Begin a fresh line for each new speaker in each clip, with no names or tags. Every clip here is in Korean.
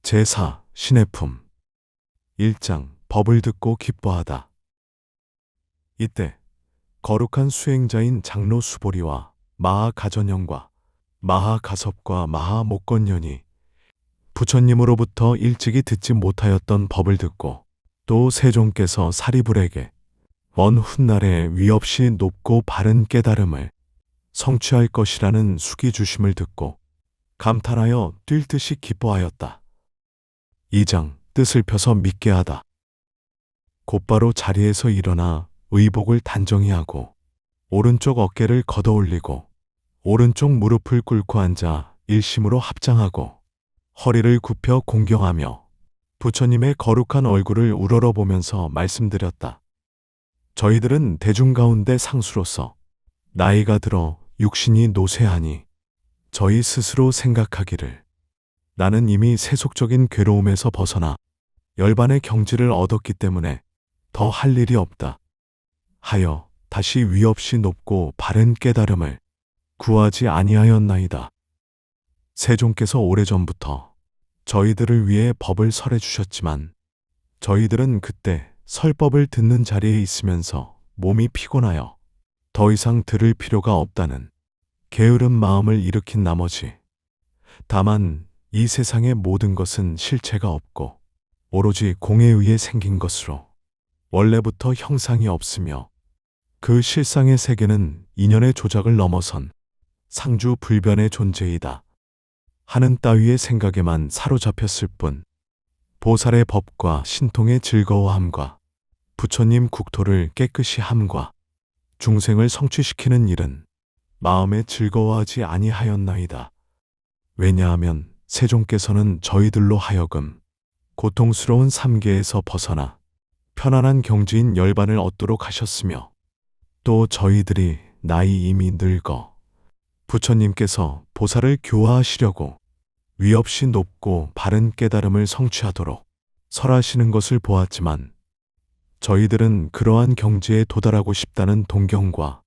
제4 신의 품 1장 법을 듣고 기뻐하다. 이때 거룩한 수행자인 장로 수보리와 마하 가전영과 마하 가섭과 마하 목건년이 부처님으로부터 일찍이 듣지 못하였던 법을 듣고 또 세종께서 사리불에게 먼 훗날에 위없이 높고 바른 깨달음을 성취할 것이라는 수기 주심을 듣고 감탄하여 뛸 듯이 기뻐하였다. 2장 뜻을 펴서 믿게 하다. 곧바로 자리에서 일어나 의복을 단정히 하고 오른쪽 어깨를 걷어 올리고 오른쪽 무릎을 꿇고 앉아 일심으로 합장하고 허리를 굽혀 공경하며 부처님의 거룩한 얼굴을 우러러 보면서 말씀드렸다. 저희들은 대중 가운데 상수로서 나이가 들어 육신이 노쇠하니 저희 스스로 생각하기를 나는 이미 세속적인 괴로움에서 벗어나 열반의 경지를 얻었기 때문에 더 할 일이 없다 하여 다시 위없이 높고 바른 깨달음을 구하지 아니하였나이다. 세종께서 오래전부터 저희들을 위해 법을 설해 주셨지만 저희들은 그때 설법을 듣는 자리에 있으면서 몸이 피곤하여 더 이상 들을 필요가 없다는 게으른 마음을 일으킨 나머지 다만 이 세상의 모든 것은 실체가 없고 오로지 공에 의해 생긴 것으로 원래부터 형상이 없으며 그 실상의 세계는 인연의 조작을 넘어선 상주불변의 존재이다 하는 따위의 생각에만 사로잡혔을 뿐 보살의 법과 신통의 즐거워함과 부처님 국토를 깨끗이 함과 중생을 성취시키는 일은 마음에 즐거워하지 아니하였나이다. 왜냐하면 세종께서는 저희들로 하여금 고통스러운 삼계에서 벗어나 편안한 경지인 열반을 얻도록 하셨으며 또 저희들이 나이 이미 늙어 부처님께서 보살을 교화하시려고 위없이 높고 바른 깨달음을 성취하도록 설하시는 것을 보았지만 저희들은 그러한 경지에 도달하고 싶다는 동경과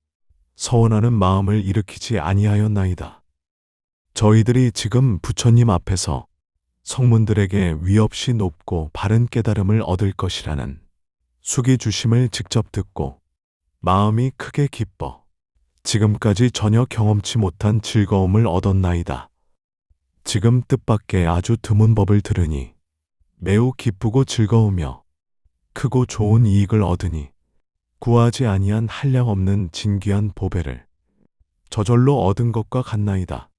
서원하는 마음을 일으키지 아니하였나이다. 저희들이 지금 부처님 앞에서 성문들에게 위없이 높고 바른 깨달음을 얻을 것이라는 수기 주심을 직접 듣고 마음이 크게 기뻐 지금까지 전혀 경험치 못한 즐거움을 얻었나이다. 지금 뜻밖의 아주 드문 법을 들으니 매우 기쁘고 즐거우며 크고 좋은 이익을 얻으니 구하지 아니한 한량없는 진귀한 보배를 저절로 얻은 것과 같나이다.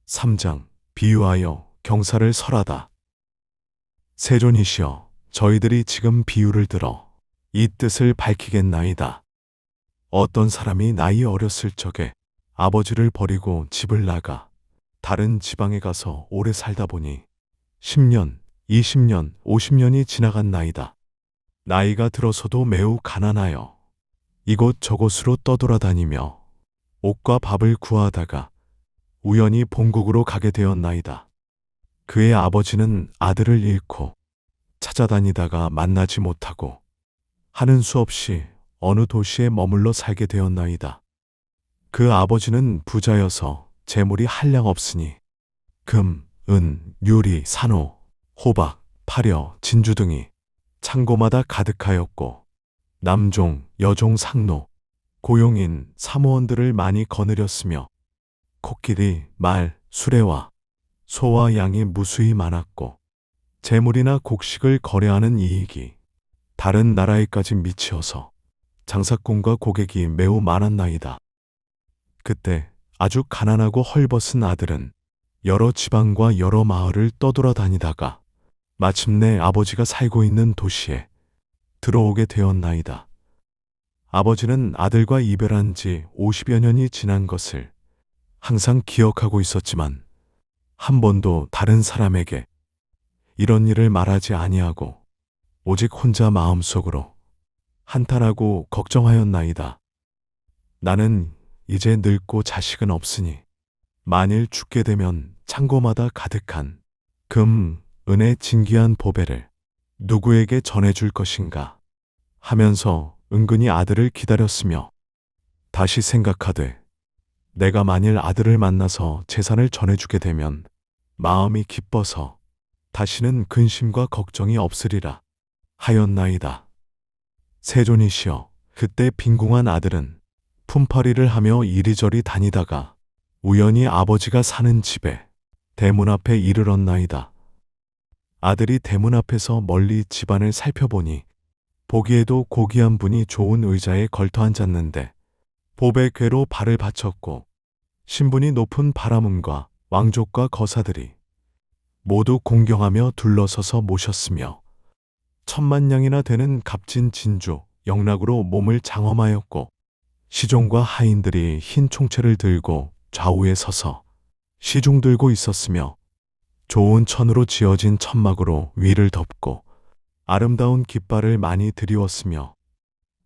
3장 비유하여 경사를 설하다. 세존이시여 저희들이 지금 비유를 들어 이 뜻을 밝히겠나이다. 어떤 사람이 나이 어렸을 적에 아버지를 버리고 집을 나가 다른 지방에 가서 오래 살다 보니 10년, 20년, 50년이 지나간 나이다. 나이가 들어서도 매우 가난하여 이곳저곳으로 떠돌아다니며 옷과 밥을 구하다가 우연히 본국으로 가게 되었나이다. 그의 아버지는 아들을 잃고 찾아다니다가 만나지 못하고 하는 수 없이 어느 도시에 머물러 살게 되었나이다. 그 아버지는 부자여서 재물이 한량 없으니 금, 은, 유리, 산호, 호박, 파려, 진주 등이 창고마다 가득하였고 남종, 여종, 상노, 고용인, 사무원들을 많이 거느렸으며 코끼리, 말, 수레와 소와 양이 무수히 많았고 재물이나 곡식을 거래하는 이익이 다른 나라에까지 미치어서 장사꾼과 고객이 매우 많았나이다. 그때 아주 가난하고 헐벗은 아들은 여러 지방과 여러 마을을 떠돌아다니다가 마침내 아버지가 살고 있는 도시에 들어오게 되었나이다. 아버지는 아들과 이별한 지 50여 년이 지난 것을 항상 기억하고 있었지만 한 번도 다른 사람에게 이런 일을 말하지 아니하고 오직 혼자 마음속으로 한탄하고 걱정하였나이다. 나는 이제 늙고 자식은 없으니 만일 죽게 되면 창고마다 가득한 금, 은의 진귀한 보배를 누구에게 전해줄 것인가 하면서 은근히 아들을 기다렸으며 다시 생각하되 내가 만일 아들을 만나서 재산을 전해주게 되면 마음이 기뻐서 다시는 근심과 걱정이 없으리라 하였나이다. 세존이시여, 그때 빈궁한 아들은 품팔이를 하며 이리저리 다니다가 우연히 아버지가 사는 집에 대문 앞에 이르렀나이다. 아들이 대문 앞에서 멀리 집안을 살펴보니 보기에도 고귀한 분이 좋은 의자에 걸터 앉았는데 보배 궤로 발을 받쳤고 신분이 높은 바라문과 왕족과 거사들이 모두 공경하며 둘러서서 모셨으며 10,000냥이나 되는 값진 진주, 영락으로 몸을 장엄하였고 시종과 하인들이 흰 총채를 들고 좌우에 서서 시중 들고 있었으며 좋은 천으로 지어진 천막으로 위를 덮고 아름다운 깃발을 많이 드리웠으며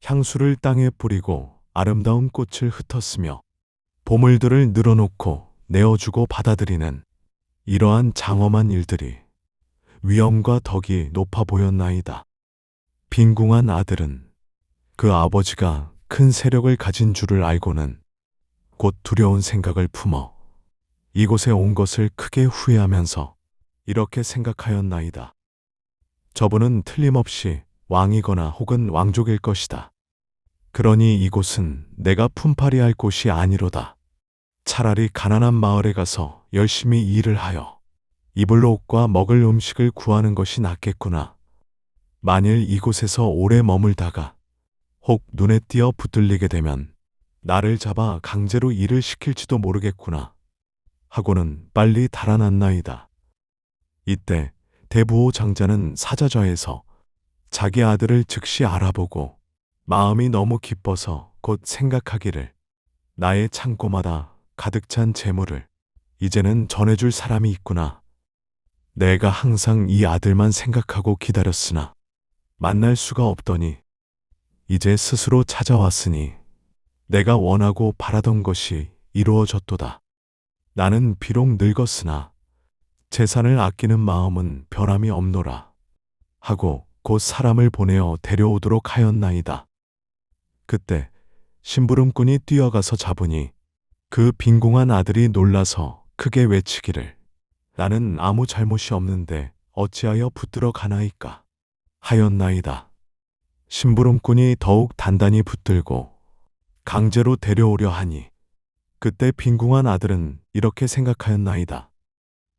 향수를 땅에 뿌리고 아름다운 꽃을 흩었으며 보물들을 늘어놓고 내어주고 받아들이는 이러한 장엄한 일들이 위엄과 덕이 높아 보였나이다. 빈궁한 아들은 그 아버지가 큰 세력을 가진 줄을 알고는 곧 두려운 생각을 품어 이곳에 온 것을 크게 후회하면서 이렇게 생각하였나이다. 저분은 틀림없이 왕이거나 혹은 왕족일 것이다. 그러니 이곳은 내가 품팔이할 곳이 아니로다. 차라리 가난한 마을에 가서 열심히 일을 하여 입을 옷과 먹을 음식을 구하는 것이 낫겠구나. 만일 이곳에서 오래 머물다가 혹 눈에 띄어 붙들리게 되면 나를 잡아 강제로 일을 시킬지도 모르겠구나 하고는 빨리 달아났나이다. 이때 대부호 장자는 사자좌에서 자기 아들을 즉시 알아보고 마음이 너무 기뻐서 곧 생각하기를 나의 창고마다 가득 찬 재물을 이제는 전해줄 사람이 있구나. 내가 항상 이 아들만 생각하고 기다렸으나 만날 수가 없더니 이제 스스로 찾아왔으니 내가 원하고 바라던 것이 이루어졌도다. 나는 비록 늙었으나 재산을 아끼는 마음은 변함이 없노라 하고 곧 사람을 보내어 데려오도록 하였나이다. 그때 심부름꾼이 뛰어가서 잡으니 그 빈궁한 아들이 놀라서 크게 외치기를 나는 아무 잘못이 없는데 어찌하여 붙들어 가나이까 하였나이다. 심부름꾼이 더욱 단단히 붙들고 강제로 데려오려 하니 그때 빈궁한 아들은 이렇게 생각하였나이다.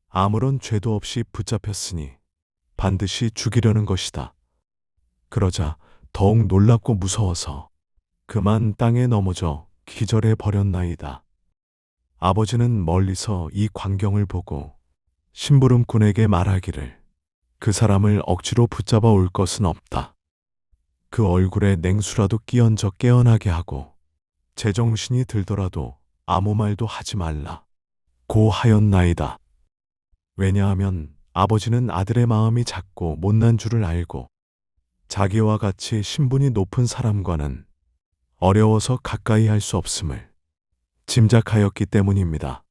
아무런 죄도 없이 붙잡혔으니 반드시 죽이려는 것이다. 그러자 더욱 놀랍고 무서워서 그만 땅에 넘어져 기절해 버렸나이다. 아버지는 멀리서 이 광경을 보고 심부름꾼에게 말하기를 그 사람을 억지로 붙잡아 올 것은 없다. 그 얼굴에 냉수라도 끼얹어 깨어나게 하고 제정신이 들더라도 아무 말도 하지 말라 고 하였나이다. 왜냐하면 아버지는 아들의 마음이 작고 못난 줄을 알고 자기와 같이 신분이 높은 사람과는 어려워서 가까이 할 수 없음을 짐작하였기 때문입니다.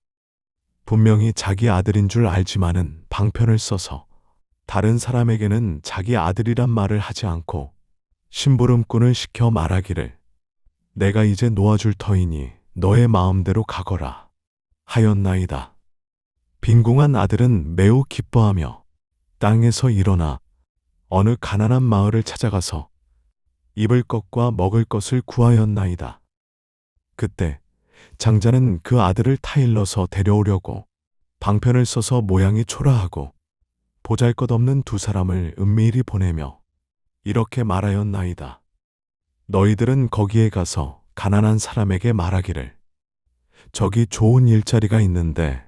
분명히 자기 아들인 줄 알지만은 방편을 써서 다른 사람에게는 자기 아들이란 말을 하지 않고 심부름꾼을 시켜 말하기를 내가 이제 놓아줄 터이니 너의 마음대로 가거라 하였나이다. 빈궁한 아들은 매우 기뻐하며 땅에서 일어나 어느 가난한 마을을 찾아가서 입을 것과 먹을 것을 구하였나이다. 그때 장자는 그 아들을 타일러서 데려오려고 방편을 써서 모양이 초라하고 보잘것없는 두 사람을 은밀히 보내며 이렇게 말하였나이다. 너희들은 거기에 가서 가난한 사람에게 말하기를 저기 좋은 일자리가 있는데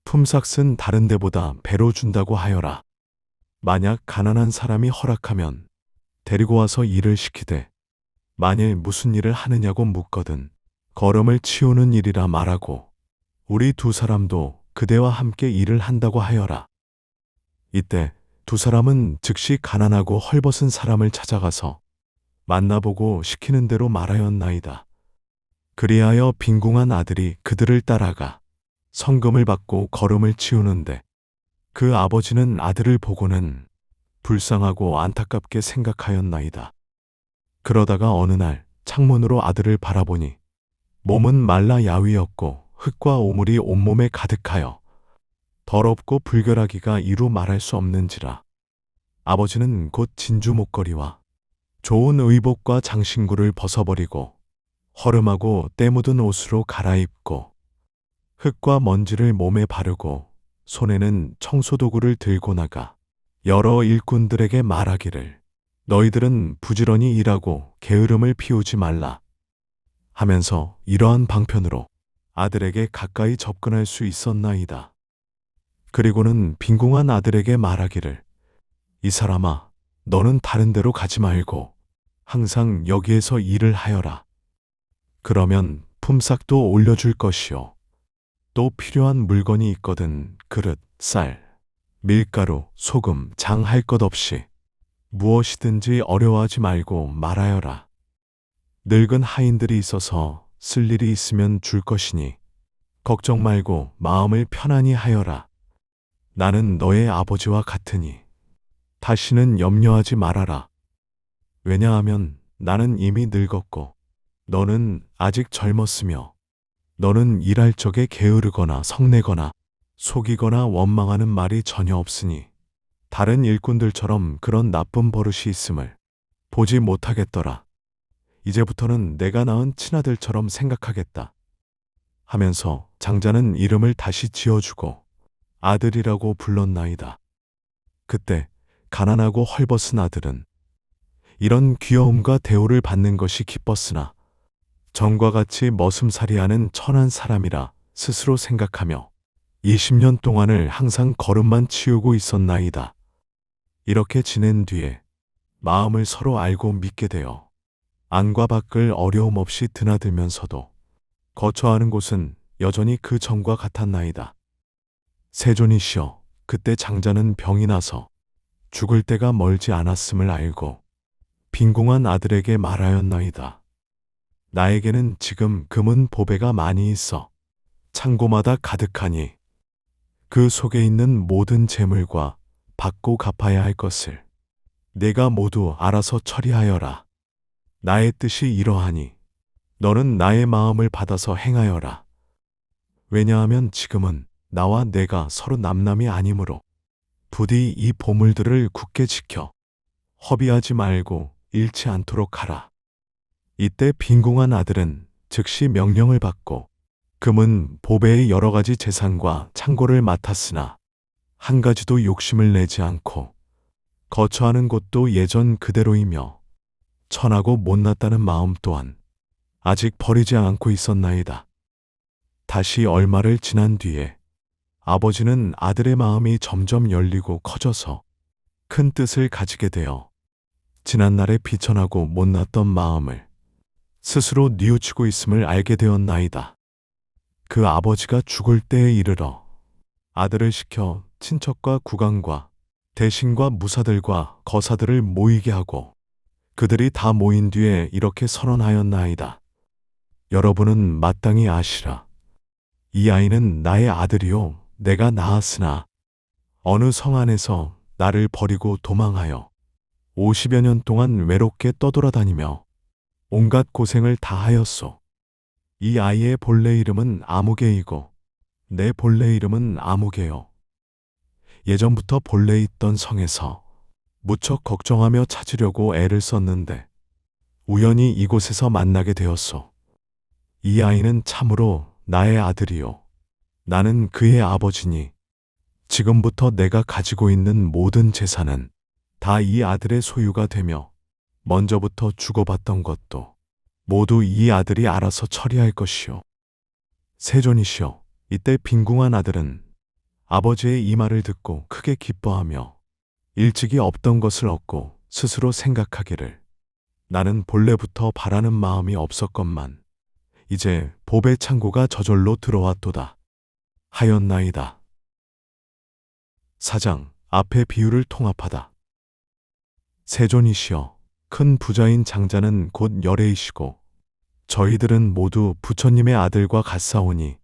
품삯은 다른 데보다 배로 준다고 하여라. 만약 가난한 사람이 허락하면 데리고 와서 일을 시키되 만일 무슨 일을 하느냐고 묻거든 걸음을 치우는 일이라 말하고 우리 두 사람도 그대와 함께 일을 한다고 하여라. 이때 두 사람은 즉시 가난하고 헐벗은 사람을 찾아가서 만나보고 시키는 대로 말하였나이다. 그리하여 빈궁한 아들이 그들을 따라가 성금을 받고 걸음을 치우는데 그 아버지는 아들을 보고는 불쌍하고 안타깝게 생각하였나이다. 그러다가 어느 날 창문으로 아들을 바라보니 몸은 말라 야위었고 흙과 오물이 온몸에 가득하여 더럽고 불결하기가 이루 말할 수 없는지라. 아버지는 곧 진주 목걸이와 좋은 의복과 장신구를 벗어버리고 허름하고 때 묻은 옷으로 갈아입고 흙과 먼지를 몸에 바르고 손에는 청소도구를 들고 나가 여러 일꾼들에게 말하기를 너희들은 부지런히 일하고 게으름을 피우지 말라 하면서 이러한 방편으로 아들에게 가까이 접근할 수 있었나이다. 그리고는 빈궁한 아들에게 말하기를 이 사람아, 너는 다른 데로 가지 말고 항상 여기에서 일을 하여라. 그러면 품삯도 올려줄 것이요. 또 필요한 물건이 있거든 그릇, 쌀, 밀가루, 소금, 장 할 것 없이 무엇이든지 어려워하지 말고 말하여라. 늙은 하인들이 있어서 쓸 일이 있으면 줄 것이니 걱정 말고 마음을 편안히 하여라. 나는 너의 아버지와 같으니 다시는 염려하지 말아라. 왜냐하면 나는 이미 늙었고 너는 아직 젊었으며 너는 일할 적에 게으르거나 성내거나 속이거나 원망하는 말이 전혀 없으니 다른 일꾼들처럼 그런 나쁜 버릇이 있음을 보지 못하겠더라. 이제부터는 내가 낳은 친아들처럼 생각하겠다. 하면서 장자는 이름을 다시 지어주고 아들이라고 불렀나이다. 그때 가난하고 헐벗은 아들은 이런 귀여움과 대우를 받는 것이 기뻤으나 전과 같이 머슴살이하는 천한 사람이라 스스로 생각하며 20년 동안을 항상 거름만 치우고 있었나이다. 이렇게 지낸 뒤에 마음을 서로 알고 믿게 되어 안과 밖을 어려움 없이 드나들면서도 거처하는 곳은 여전히 그 전과 같았나이다. 세존이시여, 그때 장자는 병이 나서 죽을 때가 멀지 않았음을 알고 빈궁한 아들에게 말하였나이다. 나에게는 지금 금은 보배가 많이 있어 창고마다 가득하니 그 속에 있는 모든 재물과 받고 갚아야 할 것을 내가 모두 알아서 처리하여라. 나의 뜻이 이러하니 너는 나의 마음을 받아서 행하여라. 왜냐하면 지금은 나와 내가 서로 남남이 아니므로 부디 이 보물들을 굳게 지켜 허비하지 말고 잃지 않도록 하라. 이때 빈궁한 아들은 즉시 명령을 받고 금은 보배의 여러 가지 재산과 창고를 맡았으나 한 가지도 욕심을 내지 않고 거처하는 곳도 예전 그대로이며 천하고 못났다는 마음 또한 아직 버리지 않고 있었나이다. 다시 얼마를 지난 뒤에 아버지는 아들의 마음이 점점 열리고 커져서 큰 뜻을 가지게 되어 지난날의 비천하고 못났던 마음을 스스로 뉘우치고 있음을 알게 되었나이다. 그 아버지가 죽을 때에 이르러 아들을 시켜 친척과 국왕과 대신과 무사들과 거사들을 모이게 하고 그들이 다 모인 뒤에 이렇게 선언하였나이다. 여러분은 마땅히 아시라. 이 아이는 나의 아들이요 내가 낳았으나 어느 성 안에서 나를 버리고 도망하여 50여 년 동안 외롭게 떠돌아다니며 온갖 고생을 다 하였소. 이 아이의 본래 이름은 아무개이고 내 본래 이름은 아무개요. 예전부터 본래 있던 성에서 무척 걱정하며 찾으려고 애를 썼는데 우연히 이곳에서 만나게 되었소. 이 아이는 참으로 나의 아들이요. 나는 그의 아버지니 지금부터 내가 가지고 있는 모든 재산은 다 이 아들의 소유가 되며 먼저부터 주고받던 것도 모두 이 아들이 알아서 처리할 것이요. 세존이시여, 이때 빈궁한 아들은 아버지의 이 말을 듣고 크게 기뻐하며 일찍이 없던 것을 얻고 스스로 생각하기를 나는 본래부터 바라는 마음이 없었건만 이제 보배 창고가 저절로 들어왔도다 하였나이다. 사장, 앞의 비유를 통합하다. 세존이시여, 큰 부자인 장자는 곧 열애이시고 저희들은 모두 부처님의 아들과 같사오니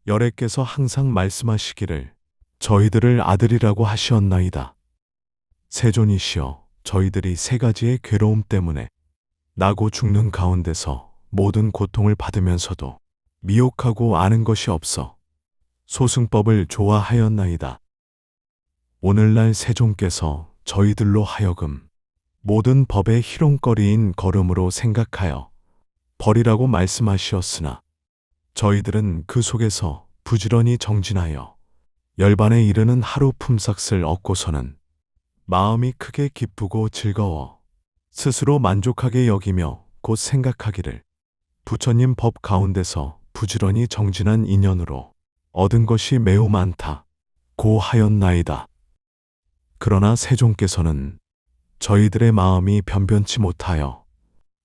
열애께서 항상 말씀하시기를 저희들을 아들이라고 하시었나이다. 세존이시여, 저희들이 세 가지의 괴로움 때문에 나고 죽는 가운데서 모든 고통을 받으면서도 미혹하고 아는 것이 없어 소승법을 좋아하였나이다. 오늘날 세종께서 저희들로 하여금 모든 법의 희롱거리인 걸음으로 생각하여 버리라고 말씀하시었으나 저희들은 그 속에서 부지런히 정진하여 열반에 이르는 하루 품삯을 얻고서는 마음이 크게 기쁘고 즐거워 스스로 만족하게 여기며 곧 생각하기를 부처님 법 가운데서 부지런히 정진한 인연으로 얻은 것이 매우 많다 고 하였나이다. 그러나 세종께서는 저희들의 마음이 변변치 못하여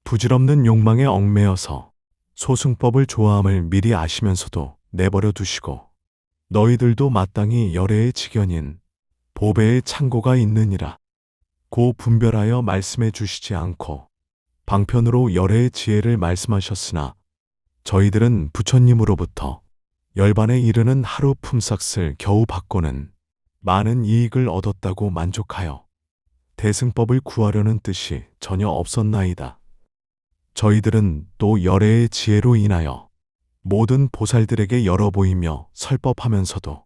부질없는 욕망에 얽매여서 소승법을 좋아함을 미리 아시면서도 내버려 두시고 너희들도 마땅히 열애의 직연인 보배의 창고가 있느니라 고 분별하여 말씀해 주시지 않고 방편으로 열애의 지혜를 말씀하셨으나 저희들은 부처님으로부터 열반에 이르는 하루 품삯을 겨우 받고는 많은 이익을 얻었다고 만족하여 대승법을 구하려는 뜻이 전혀 없었나이다. 저희들은 또 열애의 지혜로 인하여 모든 보살들에게 열어 보이며 설법하면서도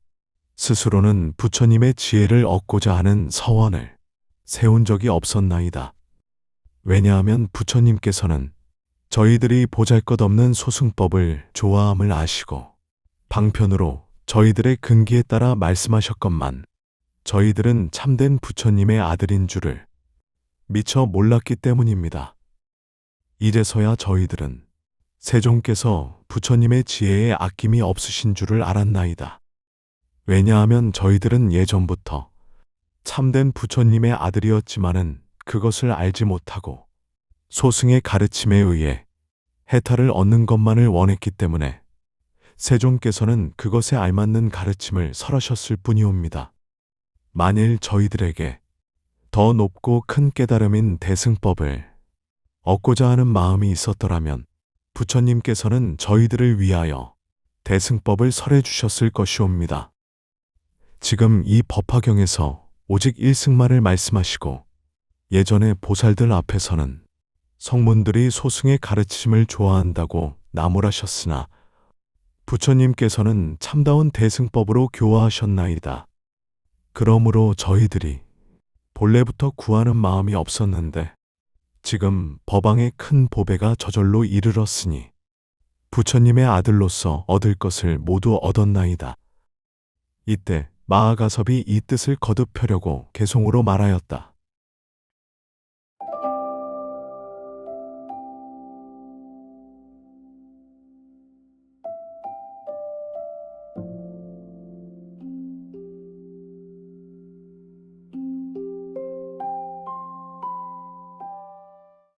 스스로는 부처님의 지혜를 얻고자 하는 서원을 세운 적이 없었나이다. 왜냐하면 부처님께서는 저희들이 보잘것없는 소승법을 좋아함을 아시고 방편으로 저희들의 근기에 따라 말씀하셨건만 저희들은 참된 부처님의 아들인 줄을 미처 몰랐기 때문입니다. 이제서야 저희들은 세종께서 부처님의 지혜에 아낌이 없으신 줄을 알았나이다. 왜냐하면 저희들은 예전부터 참된 부처님의 아들이었지만은 그것을 알지 못하고 소승의 가르침에 의해 해탈을 얻는 것만을 원했기 때문에 세종께서는 그것에 알맞는 가르침을 설하셨을 뿐이옵니다. 만일 저희들에게 더 높고 큰 깨달음인 대승법을 얻고자 하는 마음이 있었더라면 부처님께서는 저희들을 위하여 대승법을 설해 주셨을 것이옵니다. 지금 이 법화경에서 오직 일승만을 말씀하시고 예전에 보살들 앞에서는 성문들이 소승의 가르침을 좋아한다고 나무라셨으나 부처님께서는 참다운 대승법으로 교화하셨나이다. 그러므로 저희들이 본래부터 구하는 마음이 없었는데 지금 법왕의 큰 보배가 저절로 이르렀으니 부처님의 아들로서 얻을 것을 모두 얻었나이다. 이때 마하가섭이 이 뜻을 거듭 펴려고 개송으로 말하였다.